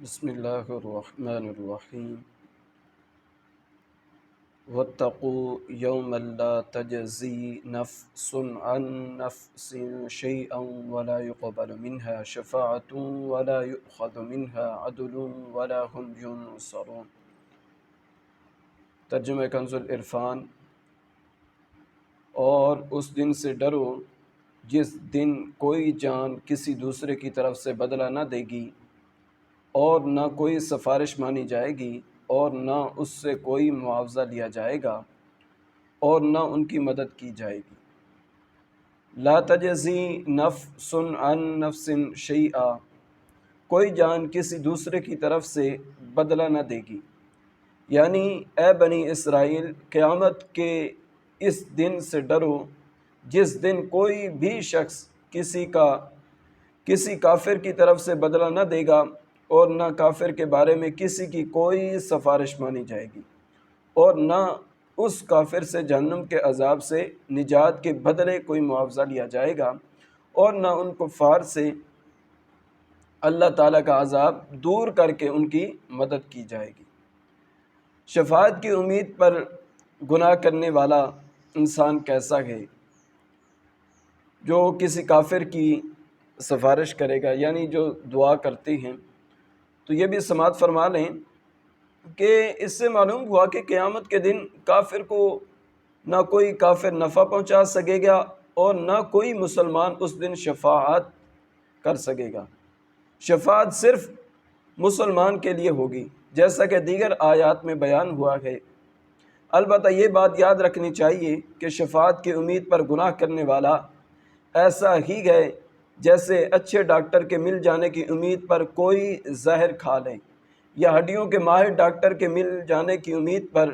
بسم اللہ الرحمن الرحیم واتقوا یوما لا تجزی نفس عن نفس شیئا ولا يقبل منها شفاعة ولا يؤخذ منها عدل ولا هم ينصرون۔ ترجمہ کنز العرفان۔ اور اس دن سے ڈرو جس دن کوئی جان کسی دوسرے کی طرف سے بدلہ نہ دے گی اور نہ کوئی سفارش مانی جائے گی اور نہ اس سے کوئی معاوضہ لیا جائے گا اور نہ ان کی مدد کی جائے گی۔ لا تجزی نفس عن نفس شیئا، کوئی جان کسی دوسرے کی طرف سے بدلہ نہ دے گی، یعنی اے بنی اسرائیل قیامت کے اس دن سے ڈرو جس دن کوئی بھی شخص کسی کافر کی طرف سے بدلہ نہ دے گا اور نہ کافر کے بارے میں کسی کی کوئی سفارش مانی جائے گی اور نہ اس کافر سے جہنم کے عذاب سے نجات کے بدلے کوئی معاوضہ لیا جائے گا اور نہ ان کفار سے اللہ تعالیٰ کا عذاب دور کر کے ان کی مدد کی جائے گی۔ شفاعت کی امید پر گناہ کرنے والا انسان کیسا ہے جو کسی کافر کی سفارش کرے گا، یعنی جو دعا کرتے ہیں، تو یہ بھی سماعت فرما لیں کہ اس سے معلوم ہوا کہ قیامت کے دن کافر کو نہ کوئی کافر نفع پہنچا سکے گا اور نہ کوئی مسلمان اس دن شفاعت کر سکے گا۔ شفاعت صرف مسلمان کے لیے ہوگی، جیسا کہ دیگر آیات میں بیان ہوا ہے۔ البتہ یہ بات یاد رکھنی چاہیے کہ شفاعت کی امید پر گناہ کرنے والا ایسا ہی ہے جیسے اچھے ڈاکٹر کے مل جانے کی امید پر کوئی زہر کھا لے، یا ہڈیوں کے ماہر ڈاکٹر کے مل جانے کی امید پر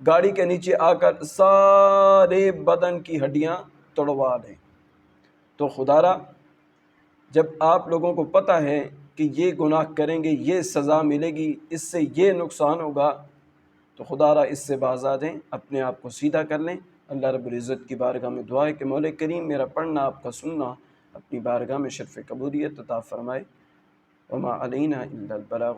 گاڑی کے نیچے آ کر سارے بدن کی ہڈیاں توڑوا لے۔ تو خدا را، جب آپ لوگوں کو پتہ ہے کہ یہ گناہ کریں گے یہ سزا ملے گی، اس سے یہ نقصان ہوگا، تو خدا را اس سے باز آ جائیں، اپنے آپ کو سیدھا کر لیں۔ اللہ رب العزت کی بارگاہ میں دعا ہے کہ مولا کریم میرا پڑھنا آپ کا سننا اپنی بارگاہ میں شرف قبولیت عطا فرمائے۔ وما علینا الا البلاغ